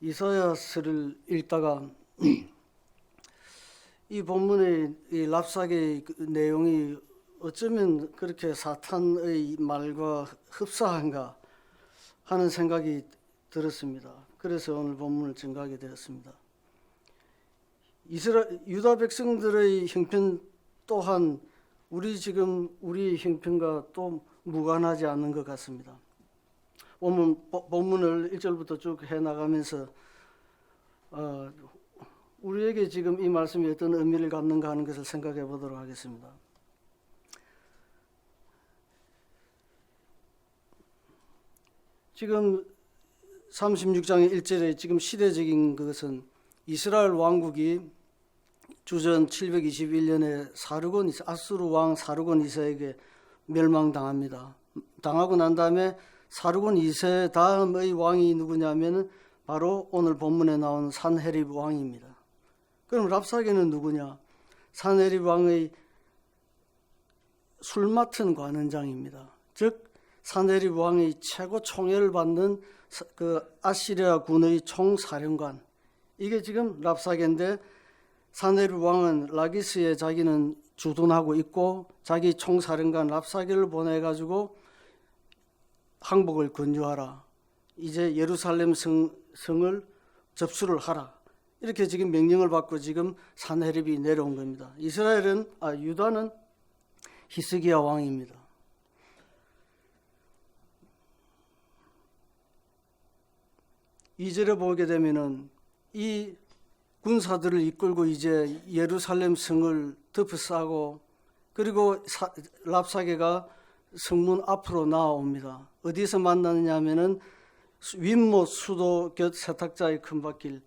이사야서를 읽다가 이 본문의 이 랍삭의 내용이 어쩌면 그렇게 사탄의 말과 흡사한가 하는 생각이 들었습니다. 그래서 오늘 본문을 증거하게 되었습니다. 유다 백성들의 형편 또한 우리 형편과 또 무관하지 않는 것 같습니다. 본문을 1절부터 쭉 해나가면서 우리에게 지금 이 말씀이 어떤 의미를 갖는가 하는 것을 생각해 보도록 하겠습니다. 지금 36장의 1절에 지금 시대적인 것은 이스라엘 왕국이 주전 721년에 아수르 왕 사르곤 2세에게 멸망당합니다. 당하고 난 다음에 사르곤 2세 다음의 왕이 누구냐면 바로 오늘 본문에 나온 산헤립 왕입니다. 그럼 랍사게는 누구냐? 산헤립 왕의 술 맡은 관원장입니다. 즉 산헤립 왕의 최고 총애를 받는 그 아시리아 군의 총사령관, 이게 지금 랍사게인데, 산헤립 왕은 라기스에 자기는 주둔하고 있고 자기 총사령관 랍사게를 보내가지고 항복을 권유하라, 이제 예루살렘 성을 접수를 하라, 이렇게 지금 명령을 받고 지금 산헤립이 내려온 겁니다. 유다는 히스기야 왕입니다. 이절에 보게 되면은 이 군사들을 이끌고 이제 예루살렘 성을 덮어싸고, 그리고 랍사게가 성문 앞으로 나옵니다. 어디서 만나느냐 하면은 윗못 수도 곁 세탁자의 큰 밭길,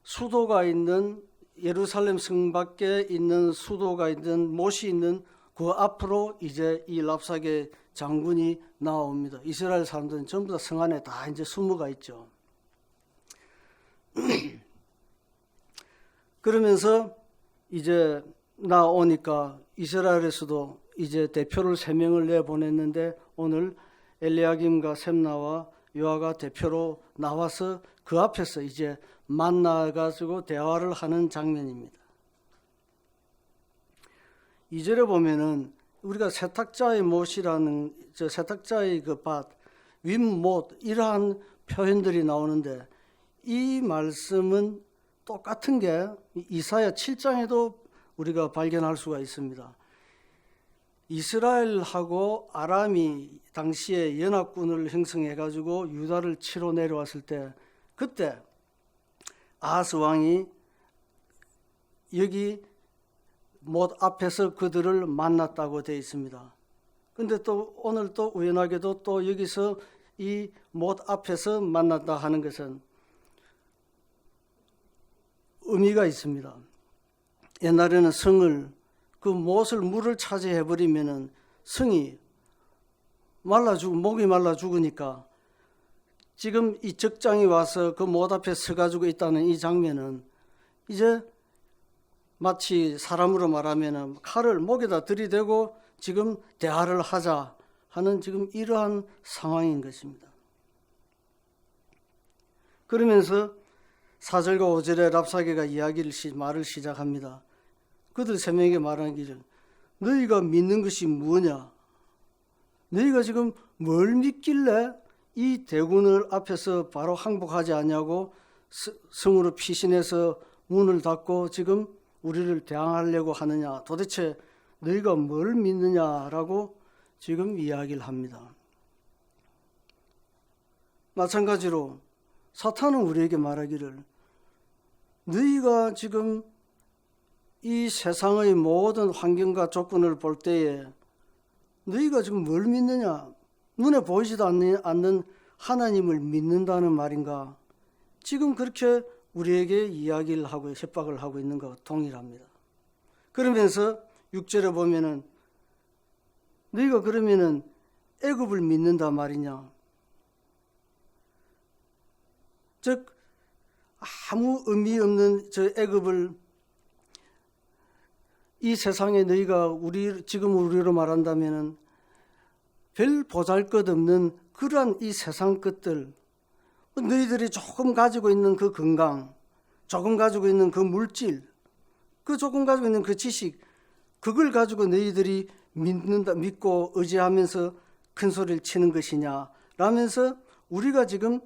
수도가 있는 예루살렘 성 밖에 있는 수도가 있는 못이 있는 그 앞으로 이제 이 랍사게 장군이 나옵니다. 이스라엘 사람들은 전부 다 성 안에 다 이제 숨어가 있죠. 그러면서 이제 나오니까 이스라엘에서도 이제 대표를 3명을 내보냈는데, 오늘 엘리야김과 셈나와 요아가 대표로 나와서 그 앞에서 이제 만나가지고 대화를 하는 장면입니다. 2절에 보면은 우리가 세탁자의 못이라는 세탁자의 그 밭, 윗못, 이러한 표현들이 나오는데, 이 말씀은 똑같은 게 이사야 7장에도 우리가 발견할 수가 있습니다. 이스라엘하고 아람이 당시에 연합군을 형성해 가지고 유다를 치러 내려왔을 때, 그때 아하스 왕이 여기 못 앞에서 그들을 만났다고 되어 있습니다. 근데 또 오늘 또 우연하게도 또 여기서 이 못 앞에서 만났다 하는 것은 의미가 있습니다. 옛날에는 성을, 그 못을 물을 차지해 버리면은 성이 목이 말라 죽으니까, 지금 이 적장이 와서 그 못 앞에 서가지고 있다는 이 장면은 이제 마치 사람으로 말하면은 칼을 목에다 들이대고 지금 대화를 하자 하는 지금 이러한 상황인 것입니다. 그러면서 4절과 5절에 랍사게가 말을 시작합니다. 그들 3명에게 말하기를, 너희가 믿는 것이 뭐냐? 너희가 지금 뭘 믿길래 이 대군을 앞에서 바로 항복하지 않냐고 성으로 피신해서 문을 닫고 지금 우리를 대항하려고 하느냐? 도대체 너희가 뭘 믿느냐라고 지금 이야기를 합니다. 마찬가지로 사탄은 우리에게 말하기를, 너희가 지금 이 세상의 모든 환경과 조건을 볼 때에 너희가 지금 뭘 믿느냐? 눈에 보이지도 않는 하나님을 믿는다는 말인가? 지금 그렇게 우리에게 이야기를 하고 협박을 하고 있는 것과 동일합니다. 그러면서 6절에 보면은 너희가 그러면은 애굽을 믿는다 말이냐? 즉 아무 의미 없는 저 애굽을, 이 세상에 너희가 지금 우리로 말한다면은 별 보잘것없는 그러한 이 세상 것들, 너희들이 조금 가지고 있는 그 건강, 조금 가지고 있는 그 물질, 그 조금 가지고 있는 그 지식, 그걸 가지고 너희들이 믿고 의지하면서 큰 소리를 치는 것이냐 라면서 우리가 지금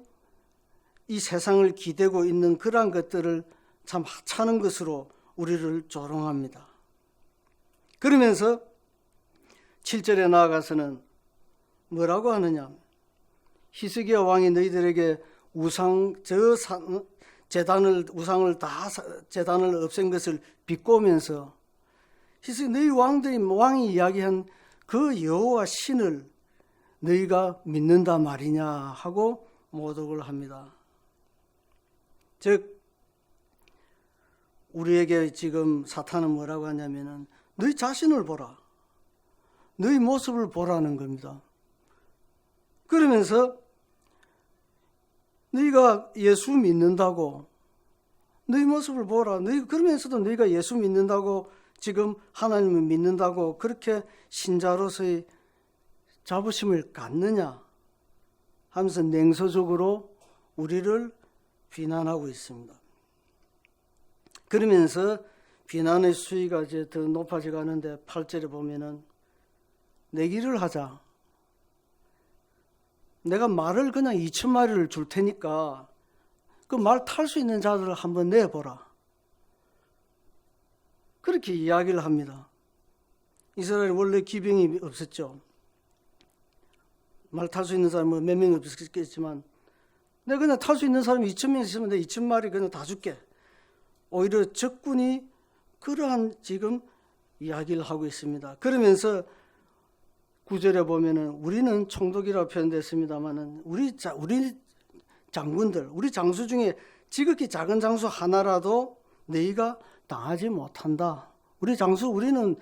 이 세상을 기대고 있는 그러한 것들을 참 하찮은 것으로 우리를 조롱합니다. 그러면서 7절에 나아가서는 뭐라고 하느냐? 히스기야 왕이 너희들에게 재단을 없앤 것을 비꼬면서 너희 왕이 이야기한 그 여호와 신을 너희가 믿는다 말이냐 하고 모독을 합니다. 즉 우리에게 지금 사탄은 뭐라고 하냐면은 너희 자신을 보라, 너희 모습을 보라는 겁니다. 그러면서 너희가 예수 믿는다고, 너희 모습을 보라, 그러면서도 너희가 예수 믿는다고, 지금 하나님을 믿는다고 그렇게 신자로서의 자부심을 갖느냐 하면서 냉소적으로 우리를 비난하고 있습니다. 그러면서 비난의 수위가 이제 더 높아져 가는데 8절에 보면은 내기를 하자. 내가 말을 그냥 2,000마리를 줄 테니까 그 말 탈 수 있는 자들을 한번 내보라. 그렇게 이야기를 합니다. 이스라엘에 원래 기병이 없었죠. 말 탈 수 있는 사람은 몇 명이 없었겠지만 내가 그냥 탈 수 있는 사람이 2,000명 있으면 내가 2,000마리 그냥 다 줄게. 오히려 적군이 그러한 지금 이야기를 하고 있습니다. 그러면서 9절에 보면은 우리는 총독이라고 표현됐습니다만은 우리 장군들, 우리 장수 중에 지극히 작은 장수 하나라도 너희가 당하지 못한다. 우리는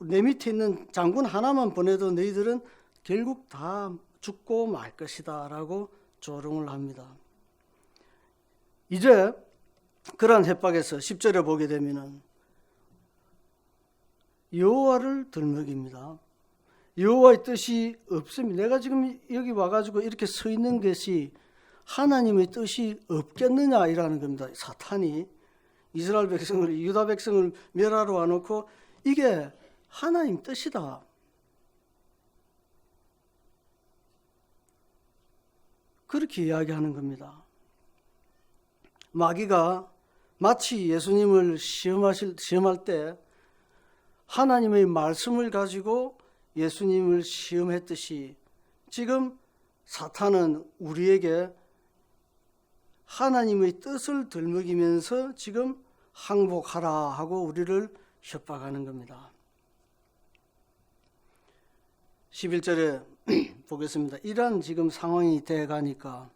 내 밑에 있는 장군 하나만 보내도 너희들은 결국 다 죽고 말 것이다 라고 조롱을 합니다. 이제 그러한 협박에서 10절에 보게 되면은 여호와를 들먹입니다. 여호와의 뜻이 없습니다. 내가 지금 여기 와가지고 이렇게 서 있는 것이 하나님의 뜻이 없겠느냐 이라는 겁니다. 사탄이 이스라엘 백성을, 유다 백성을 멸하러 와놓고 이게 하나님 뜻이다. 그렇게 이야기하는 겁니다. 마귀가 마치 예수님을 시험할 때 하나님의 말씀을 가지고 예수님을 시험했듯이 지금 사탄은 우리에게 하나님의 뜻을 들먹이면서 지금 항복하라 하고 우리를 협박하는 겁니다. 11절에 보겠습니다. 이러한 지금 상황이 돼가니까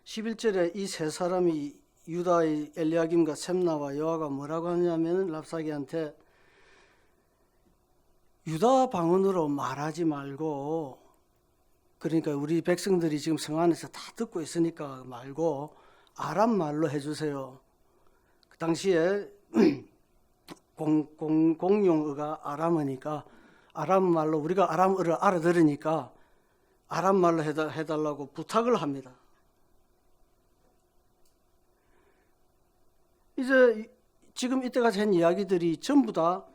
11절에 이 세 사람이 유다의 엘리야김과 셈나와 여호와가 뭐라고 하냐면 랍사기한테 유다 방언으로 말하지 말고, 그러니까 우리 백성들이 지금 성 안에서 다 듣고 있으니까 말고 아람 말로 해주세요. 그 당시에 공용어가 아람어니까 아람 말로, 우리가 아람어를 알아들으니까 아람 말로 해달라고 부탁을 합니다. 이제 지금 이때까지 한 이야기들이 전부 다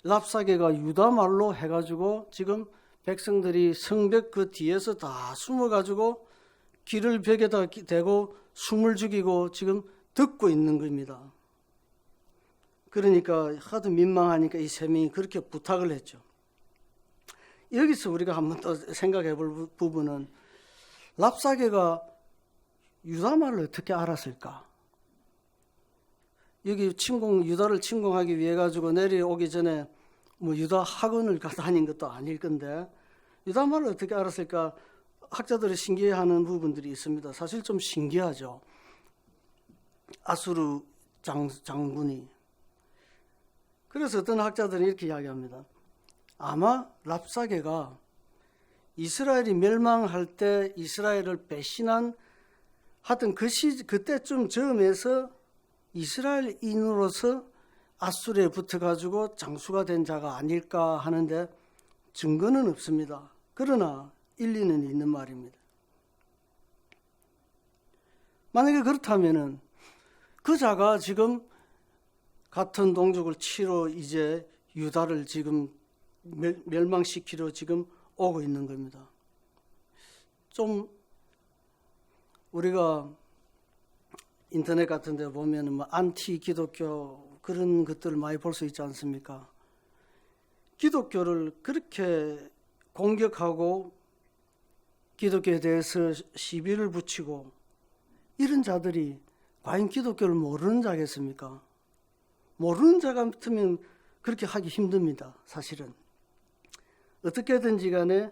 랍사게가 유다 말로 해가지고 지금 백성들이 성벽 그 뒤에서 다 숨어가지고 귀를 벽에다 대고 숨을 죽이고 지금 듣고 있는 겁니다. 그러니까 하도 민망하니까 이 세 명이 그렇게 부탁을 했죠. 여기서 우리가 한번 또 생각해 볼 부분은 랍사게가 유다 말을 어떻게 알았을까? 여기 유다를 침공하기 위해 가지고 내려오기 전에 뭐 유다 학원을 다닌 것도 아닐 건데 유다 말을 어떻게 알았을까? 학자들이 신기해하는 부분들이 있습니다. 사실 좀 신기하죠. 아수르 장군이. 그래서 어떤 학자들은 이렇게 이야기합니다. 아마 랍사게가 이스라엘이 멸망할 때 이스라엘을 배신한 하여튼 그때쯤 즈음에서 이스라엘인으로서 아수르에 붙어가지고 장수가 된 자가 아닐까 하는데 증거는 없습니다. 그러나 일리는 있는 말입니다. 만약에 그렇다면은 그 자가 지금 같은 동족을 치러 이제 유다를 지금 멸망시키러 지금 오고 있는 겁니다. 좀 우리가 인터넷 같은 데 보면 뭐 안티 기독교 그런 것들을 많이 볼 수 있지 않습니까? 기독교를 그렇게 공격하고 기독교에 대해서 시비를 붙이고 이런 자들이 과연 기독교를 모르는 자겠습니까? 모르는 자 같으면 그렇게 하기 힘듭니다. 사실은 어떻게든지 간에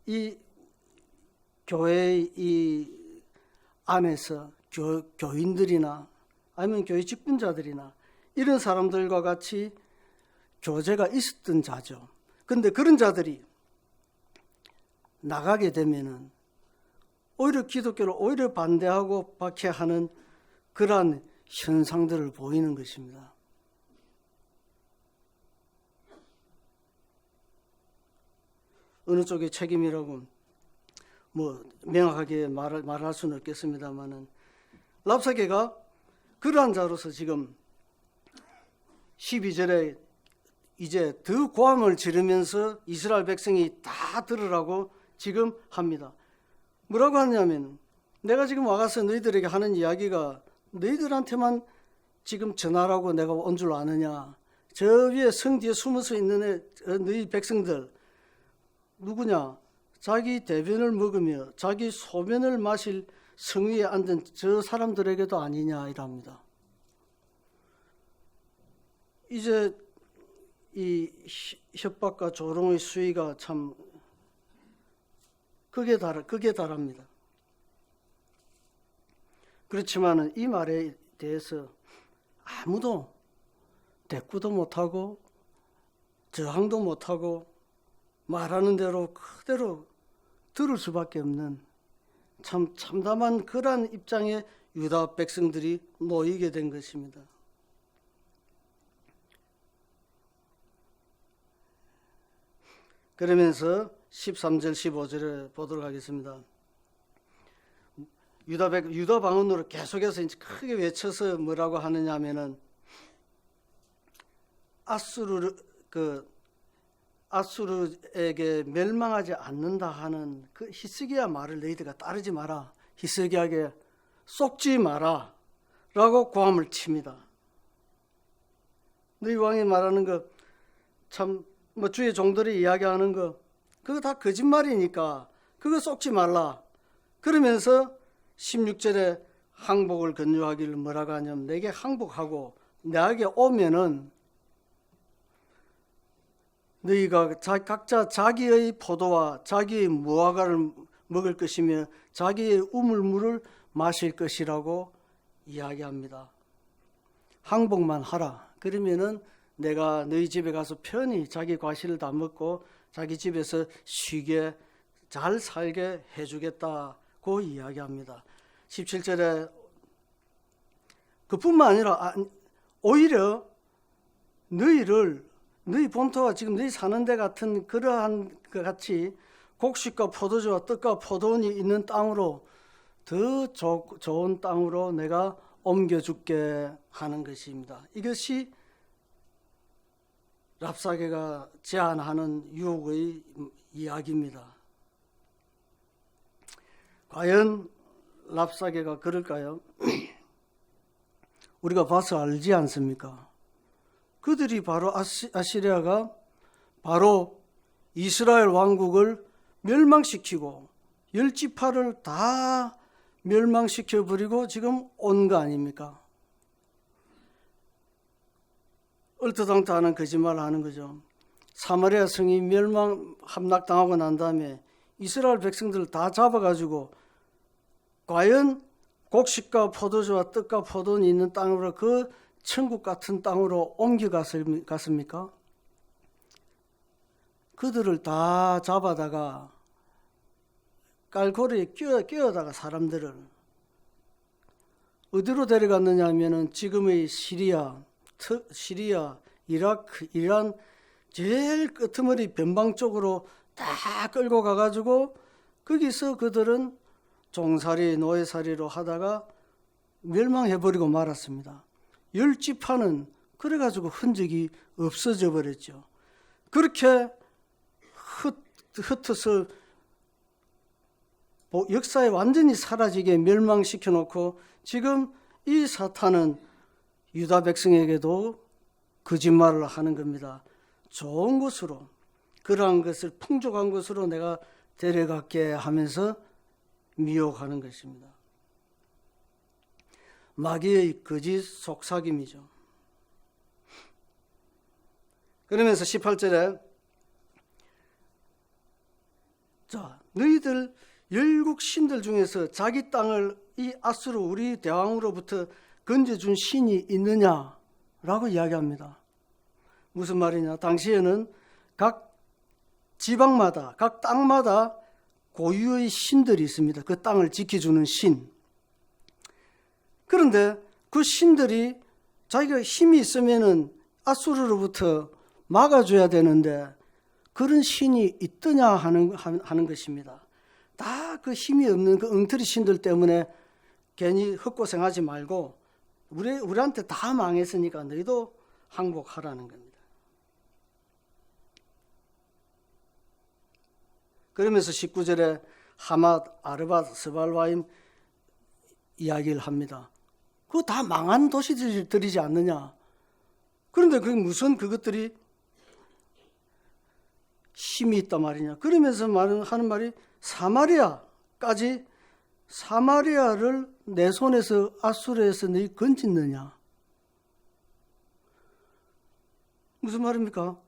이 교회의 이 안에서 교인들이나 아니면 교회 직분자들이나 이런 사람들과 같이 교제가 있었던 자죠. 그런데 그런 자들이 나가게 되면은 오히려 기독교를 오히려 반대하고 박해하는 그러한 현상들을 보이는 것입니다. 어느 쪽의 책임이라고 뭐 명확하게 말할 수는 없겠습니다만은 랍사게가 그러한 자로서 지금 12절에 이제 더 고함을 지르면서 이스라엘 백성이 다 들으라고 지금 합니다. 뭐라고 하냐면 내가 지금 와가서 너희들에게 하는 이야기가 너희들한테만 지금 전하라고 내가 온 줄 아느냐. 저 위에 성 뒤에 숨어서 있는 너희 백성들 누구냐? 자기 대변을 먹으며 자기 소변을 마실 성 위에 앉은 저 사람들에게도 아니냐 이랍니다. 이제 이 협박과 조롱의 수위가 참 극에 달합니다. 그렇지만은 이 말에 대해서 아무도 대꾸도 못하고 저항도 못하고 말하는 대로 그대로 들을 수밖에 없는 참 참담한 그러한 입장에 유다 백성들이 놓이게 된 것입니다. 그러면서 13절 15절에 보도록 하겠습니다. 유다 방언으로 계속해서 이제 크게 외쳐서 뭐라고 하느냐 하면은 아수르에게 멸망하지 않는다 하는 그 히스기야 말을 너희들가 따르지 마라. 히스기야에게 속지 마라 라고 고함을 칩니다. 너희 왕이 말하는 거 참 뭐 주의 종들이 이야기하는 거 그거 다 거짓말이니까 그거 속지 말라. 그러면서 16절에 항복을 권유하기를 뭐라고 하냐면 내게 항복하고 내게 오면은 너희가 각자 자기의 포도와 자기의 무화과를 먹을 것이며 자기의 우물물을 마실 것이라고 이야기합니다. 항복만 하라. 그러면은 내가 너희 집에 가서 편히 자기 과실을 다 먹고 자기 집에서 쉬게 잘 살게 해주겠다고 이야기합니다. 17절에 그뿐만 아니라 오히려 너희 본토와 지금 너희 사는 데 같은 그러한 것 같이 곡식과 포도주와 떡과 포도원이 있는 땅으로 더 좋은 땅으로 내가 옮겨줄게 하는 것입니다. 이것이 랍사게가 제안하는 유혹의 이야기입니다. 과연 랍사게가 그럴까요? 우리가 봐서 알지 않습니까? 그들이 바로 아시리아가 바로 이스라엘 왕국을 멸망시키고 열지파를 다 멸망시켜버리고 지금 온 거 아닙니까? 얼토당토하는 거짓말을 하는 거죠. 사마리아 성이 함락당하고 난 다음에 이스라엘 백성들을 다 잡아가지고 과연 곡식과 포도주와 떡과 포도원이 있는 땅으로 그 천국 같은 땅으로 옮겨갔습니까? 그들을 다 잡아다가 깔고리에 끼워다가 사람들을 어디로 데려갔느냐 하면은 지금의 시리아, 이라크, 이란 제일 끄트머리 변방 쪽으로 다 끌고 가가지고 거기서 그들은 종살이, 노예살이로 하다가 멸망해버리고 말았습니다. 10지파는 그래가지고 흔적이 없어져 버렸죠. 그렇게 흩어서 역사에 완전히 사라지게 멸망시켜 놓고 지금 이 사탄은 유다 백성에게도 거짓말을 하는 겁니다. 좋은 곳으로, 그러한 것을 풍족한 곳으로 내가 데려갈게 하면서 미혹하는 것입니다. 마귀의 거짓 속삭임이죠. 그러면서 18절에 자, 너희들 열국 신들 중에서 자기 땅을 이 아수르 우리 대왕으로부터 건져준 신이 있느냐라고 이야기합니다. 무슨 말이냐? 당시에는 각 지방마다, 각 땅마다 고유의 신들이 있습니다. 그 땅을 지켜주는 신. 그런데 그 신들이 자기가 힘이 있으면은 아수르로부터 막아줘야 되는데 그런 신이 있더냐 하는 것입니다. 다 그 힘이 없는 그 엉터리 신들 때문에 괜히 헛고생하지 말고 우리한테 다 망했으니까 너희도 항복하라는 겁니다. 그러면서 19절에 하맛, 아르밧, 스발바임 이야기를 합니다. 그거 다 망한 도시들이지 않느냐. 그런데 그게 무슨 그것들이 힘이 있단 말이냐. 그러면서 하는 말이 사마리아까지, 사마리아를 내 손에서 아수르에서 너희 건졌느냐. 무슨 말입니까?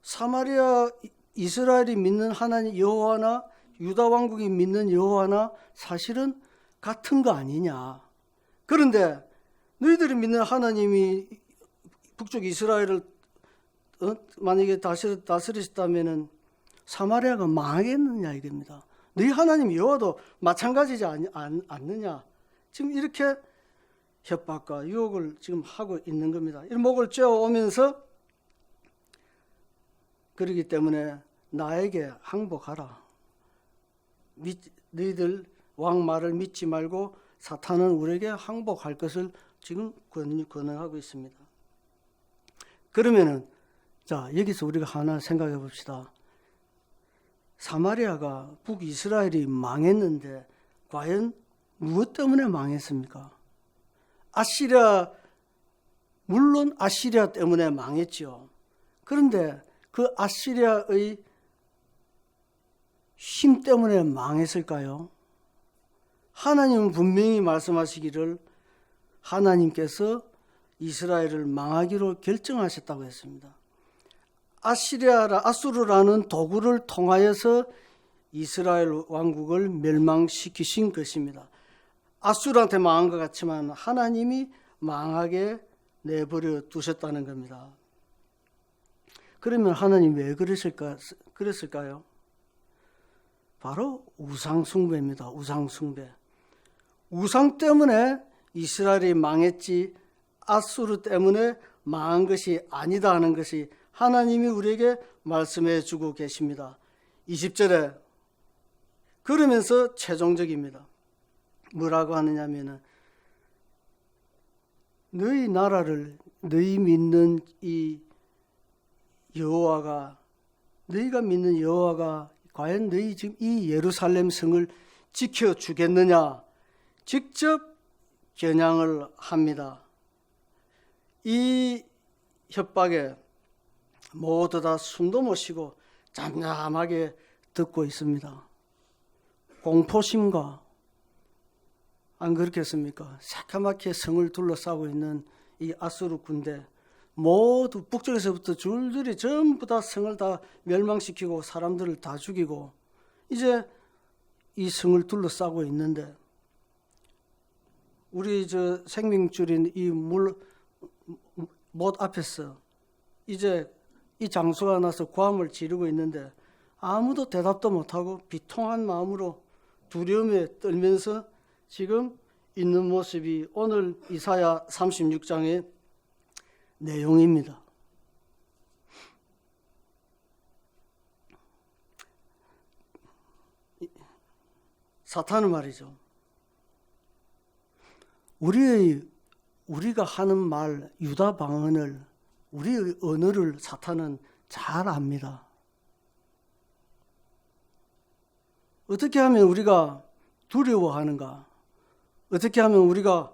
사마리아 이스라엘이 믿는 하나님 여호와나 유다 왕국이 믿는 여호와나 사실은 같은 거 아니냐. 그런데 너희들이 믿는 하나님이 북쪽 이스라엘을 만약에 다스리셨다면은 사마리아가 망하겠느냐 이겁니다. 너희 하나님 여호와도 마찬가지지 않느냐. 지금 이렇게 협박과 유혹을 지금 하고 있는 겁니다. 이 목을 쬐어오면서 그렇기 때문에 나에게 항복하라. 너희들 왕 말을 믿지 말고 사탄은 우리에게 항복할 것을 지금 권유하고 있습니다. 그러면은 자, 여기서 우리가 하나 생각해 봅시다. 사마리아가 북이스라엘이 망했는데 과연 무엇 때문에 망했습니까? 아시리아, 물론 아시리아 때문에 망했죠. 그런데 그 아시리아의 힘 때문에 망했을까요? 하나님은 분명히 말씀하시기를 하나님께서 이스라엘을 망하기로 결정하셨다고 했습니다. 아수르라는 도구를 통하여서 이스라엘 왕국을 멸망시키신 것입니다. 아수르한테 망한 것 같지만 하나님이 망하게 내버려 두셨다는 겁니다. 그러면 하나님 왜 그랬을까요? 바로 우상숭배입니다. 우상숭배. 우상 때문에 이스라엘이 망했지 아수르 때문에 망한 것이 아니다 하는 것이 하나님이 우리에게 말씀해 주고 계십니다. 20절에 그러면서 최종적입니다. 뭐라고 하느냐면은 너희 나라를 너희 믿는 이 여호와가 너희가 믿는 여호와가 과연 너희 지금 이 예루살렘 성을 지켜주겠느냐 직접 겨냥을 합니다. 이 협박에 모두 다 숨도 못 쉬고 잠잠하게 듣고 있습니다. 공포심과 안 그렇겠습니까? 새까맣게 성을 둘러싸고 있는 이 아수르 군대 모두 북쪽에서부터 줄줄이 전부 다 성을 다 멸망시키고 사람들을 다 죽이고 이제 이 성을 둘러싸고 있는데 우리 저 생명줄인 이 못 앞에서 이제 이 장수가 나서 고함을 지르고 있는데 아무도 대답도 못하고 비통한 마음으로 두려움에 떨면서 지금 있는 모습이 오늘 이사야 36장의 내용입니다. 사탄은 말이죠. 우리가 하는 말, 유다 방언을, 우리의 언어를 사탄은 잘 압니다. 어떻게 하면 우리가 두려워하는가? 어떻게 하면 우리가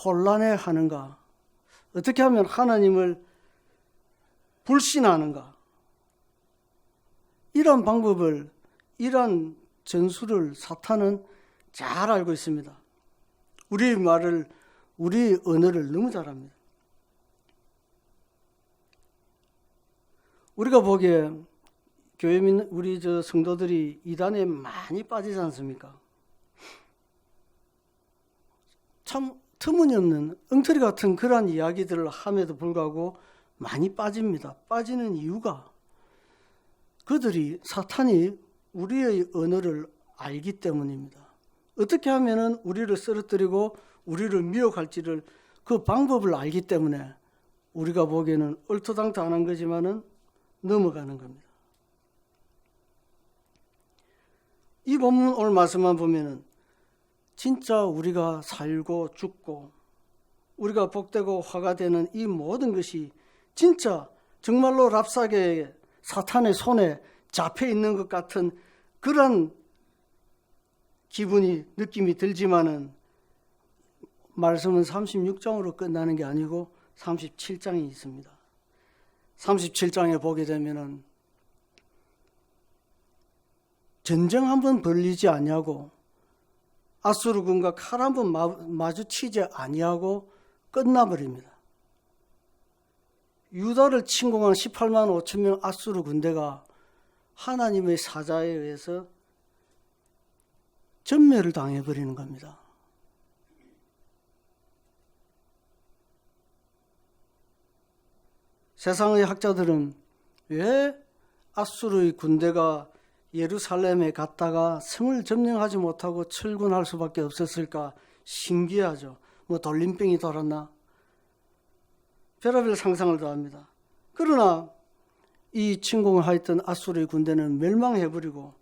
혼란해하는가? 어떻게 하면 하나님을 불신하는가? 이런 방법을, 이런 전술을 사탄은 잘 알고 있습니다. 우리의 말을, 우리의 언어를 너무 잘합니다. 우리가 보기에 교회민, 우리 성도들이 이단에 많이 빠지지 않습니까? 참 터무니없는 엉터리 같은 그러한 이야기들을 함에도 불구하고 많이 빠집니다. 빠지는 이유가 그들이, 사탄이 우리의 언어를 알기 때문입니다. 어떻게 하면은 우리를 쓰러뜨리고 우리를 미혹할지를, 그 방법을 알기 때문에 우리가 보기에는 얼토당토안한 거지만은 넘어가는 겁니다. 이 본문 오늘 말씀만 보면은 진짜 우리가 살고 죽고 우리가 복되고 화가 되는 이 모든 것이 진짜 정말로 랍사게의 사탄의 손에 잡혀 있는 것 같은 그런 기분이, 느낌이 들지만은 말씀은 36장으로 끝나는 게 아니고 37장이 있습니다. 37장에 보게 되면은 전쟁 한번 벌리지 아니하고 아수르군과 칼 한번 마주치지 아니하고 끝나버립니다. 유다를 침공한 18만 5천 명 아수르 군대가 하나님의 사자에 의해서 전멸을 당해버리는 겁니다. 세상의 학자들은 왜 아수르의 군대가 예루살렘에 갔다가 성을 점령하지 못하고 철군할 수밖에 없었을까 신기하죠. 뭐 돌림병이 돌았나? 별의별 상상을 다 합니다. 그러나 이 침공을 하였던 아수르의 군대는 멸망해버리고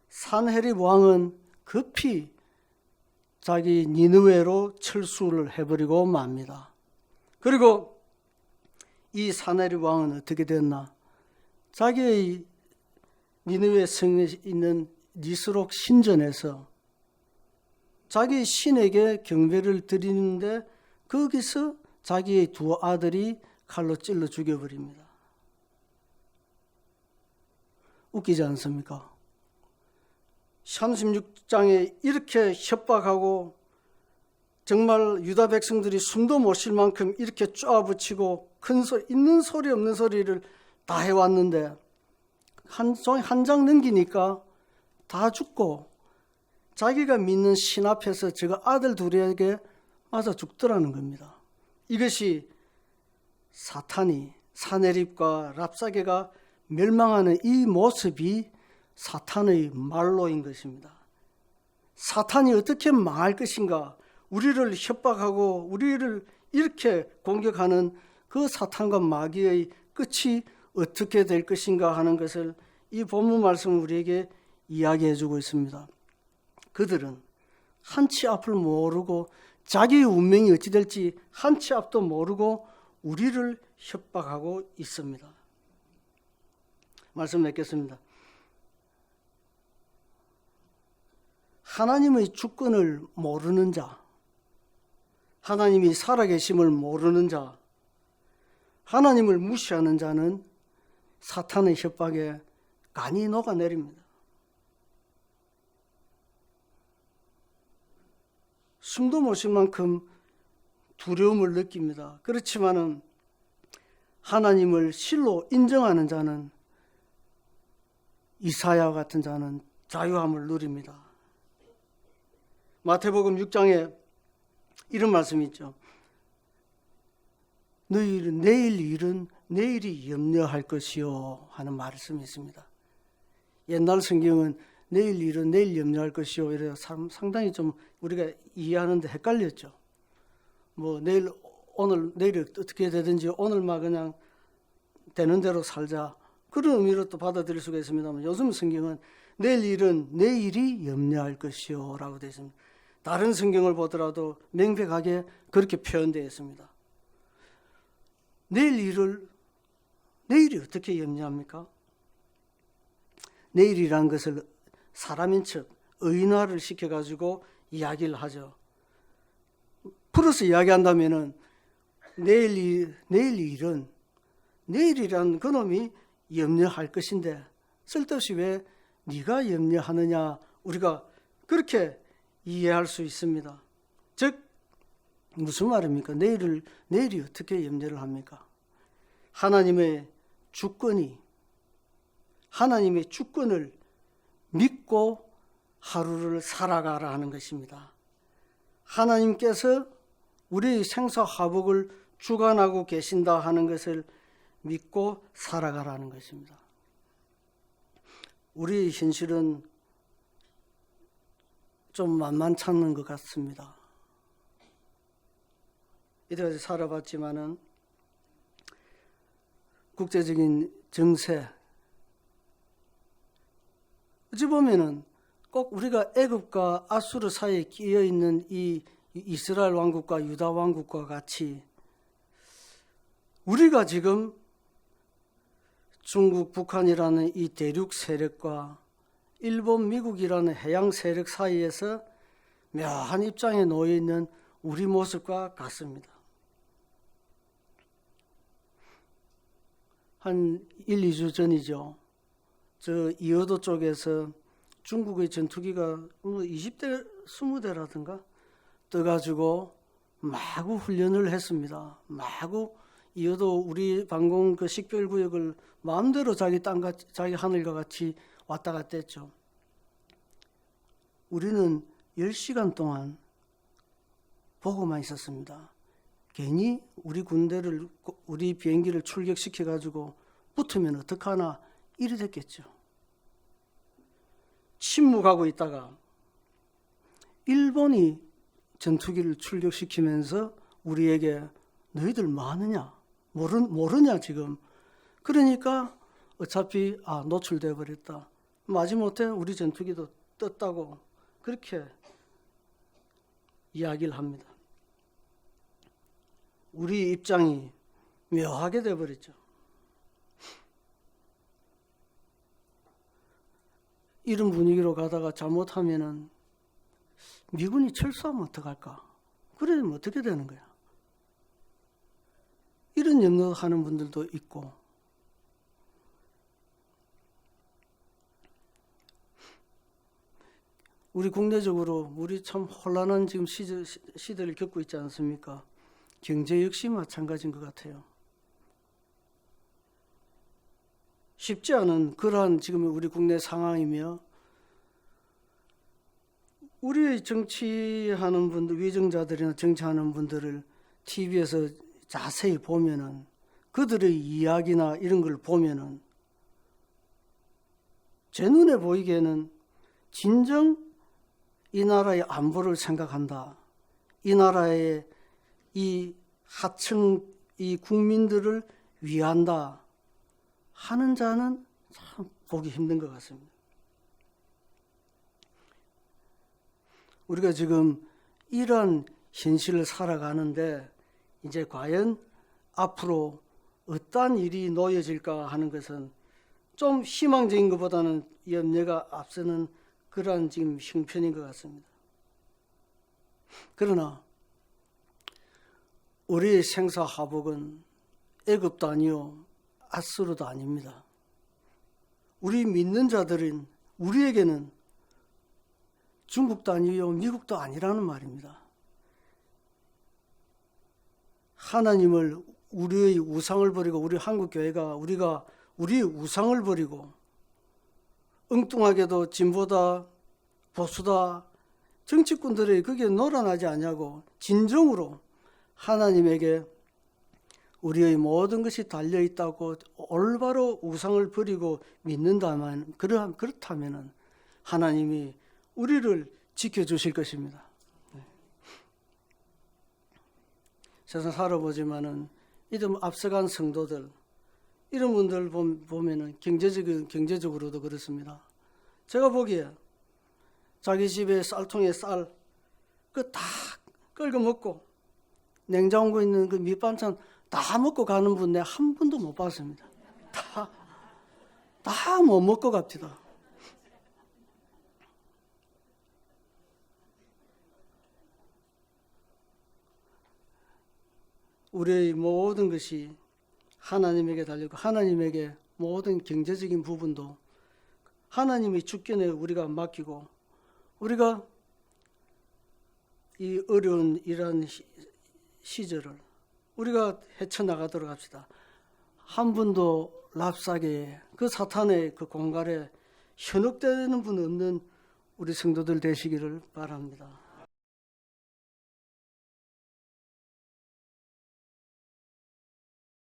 산헤립 왕은 급히 자기 니느웨로 철수를 해버리고 맙니다. 그리고 이 산헤립 왕은 어떻게 됐나? 자기의 니느웨 성에 있는 니스록 신전에서 자기 신에게 경배를 드리는데 거기서 자기의 두 아들이 칼로 찔러 죽여버립니다. 웃기지 않습니까? 36장에 이렇게 협박하고 정말 유다 백성들이 숨도 못 쉴 만큼 이렇게 쪼아붙이고 큰 소리, 있는 소리 없는 소리를 다 해왔는데 한 장 넘기니까 다 죽고 자기가 믿는 신 앞에서 저거 아들 둘에게 맞아 죽더라는 겁니다. 이것이 사탄이, 사네립과 랍사게가 멸망하는 이 모습이 사탄의 말로인 것입니다. 사탄이 어떻게 망할 것인가, 우리를 협박하고 우리를 이렇게 공격하는 그 사탄과 마귀의 끝이 어떻게 될 것인가 하는 것을 이 본문 말씀은 우리에게 이야기해 주고 있습니다. 그들은 한치 앞을 모르고 자기의 운명이 어찌 될지 한치 앞도 모르고 우리를 협박하고 있습니다. 말씀 맺겠습니다. 하나님의 주권을 모르는 자, 하나님이 살아계심을 모르는 자, 하나님을 무시하는 자는 사탄의 협박에 간이 녹아내립니다. 숨도 못 쉴 만큼 두려움을 느낍니다. 그렇지만은 하나님을 실로 인정하는 자는, 이사야와 같은 자는 자유함을 누립니다. 마태복음 6장에 이런 말씀이 있죠. 너희는 내일 일은 내일이 염려할 것이요 하는 말씀이 있습니다. 옛날 성경은 내일 일은 내일 염려할 것이요 이래서 상당히 좀 우리가 이해하는데 헷갈렸죠. 뭐 내일 어떻게 되든지 오늘만 그냥 되는 대로 살자, 그런 의미로 또 받아들일 수가 있습니다만 요즘 성경은 내일 일은 내일이 염려할 것이요 라고 되어 있습니다. 다른 성경을 보더라도 명백하게 그렇게 표현되어 있습니다. 내일이 어떻게 염려합니까? 내일이라는 것을 사람인 척 의인화를 시켜가지고 이야기를 하죠. 풀어서 이야기한다면은 내일 일은 내일이란 그놈이 염려할 것인데 쓸데없이 왜 네가 염려하느냐, 우리가 그렇게 이해할 수 있습니다. 즉 무슨 말입니까? 내일이 어떻게 염려를 합니까? 하나님의 주권을 믿고 하루를 살아가라 하는 것입니다. 하나님께서 우리의 생사화복을 주관하고 계신다 하는 것을 믿고 살아가라는 것입니다. 우리의 현실은 좀 만만찮은 것 같습니다. 이때까지 살아봤지만은 국제적인 정세, 어찌 보면은 꼭 우리가 애굽과 아수르 사이에 끼어 있는 이 이스라엘 왕국과 유다 왕국과 같이 우리가 지금 중국, 북한이라는 이 대륙 세력과 일본, 미국이라는 해양 세력 사이에서 묘한 입장에 놓여 있는 우리 모습과 같습니다. 한 1, 2주 전이죠. 저 이어도 쪽에서 중국의 전투기가 20대, 20대라든가 떠가지고 마구 훈련을 했습니다. 마구 이어도 우리 방공 그 식별구역을 마음대로 자기 하늘과 같이 왔다 갔다 했죠. 우리는 10시간 동안 보고만 있었습니다. 괜히 우리 비행기를 출격시켜가지고 붙으면 어떡하나 이래 됐겠죠. 침묵하고 있다가 일본이 전투기를 출격시키면서 우리에게 너희들 뭐 하느냐? 모르냐 지금? 그러니까 어차피 노출돼 버렸다. 마지못해 우리 전투기도 떴다고 그렇게 이야기를 합니다. 우리 입장이 묘하게 돼 버렸죠. 이런 분위기로 가다가 잘못하면은 미군이 철수하면 어떡할까? 그러면 어떻게 되는 거야? 이런 염려하는 분들도 있고, 우리 국내적으로 우리 참 혼란한 지금 시대를 겪고 있지 않습니까? 경제 역시 마찬가지인 것 같아요. 쉽지 않은 그러한 지금 우리 국내 상황이며, 우리의 정치하는 분들, 위정자들이나 정치하는 분들을 TV에서 자세히 보면은, 그들의 이야기나 이런 걸 보면은 제 눈에 보이기에는 진정 이 나라의 안보를 생각한다, 이 나라의 이 하층 이 국민들을 위한다 하는 자는 참 보기 힘든 것 같습니다. 우리가 지금 이런 현실을 살아가는데 이제 과연 앞으로 어떠한 일이 놓여질까 하는 것은 좀 희망적인 것보다는 염려가 앞서는 그러한 지금 형편인 것 같습니다. 그러나 우리의 생사화복은 애굽도 아니요 아수르도 아닙니다. 우리 믿는 자들은 우리에게는 중국도 아니요 미국도 아니라는 말입니다. 하나님을, 우리의 우상을 버리고, 우리 한국교회가 우리가 우리의 우상을 버리고 엉뚱하게도 진보다 보수다 정치꾼들이 거기에 놀아나지 않냐고 진정으로 하나님에게 우리의 모든 것이 달려있다고 올바로 우상을 버리고 믿는다면, 그렇다면 하나님이 우리를 지켜주실 것입니다. 세상 살아보지만은 이런 앞서간 성도들, 이런 분들 보면은 경제적으로도 그렇습니다. 제가 보기에 자기 집에 쌀통에 쌀 그 다 끌고 먹고 냉장고에 있는 그 밑반찬 다 먹고 가는 분 내 한 분도 못 봤습니다. 다 못 먹고 갑니다. 우리의 모든 것이 하나님에게 달리고 하나님에게 모든 경제적인 부분도 하나님의 주권에 우리가 맡기고 우리가 이 어려운 이러한 시절을 우리가 헤쳐나가도록 합시다. 한 분도 랍사게 그 사탄의 그 공갈에 현혹되는 분 없는 우리 성도들 되시기를 바랍니다.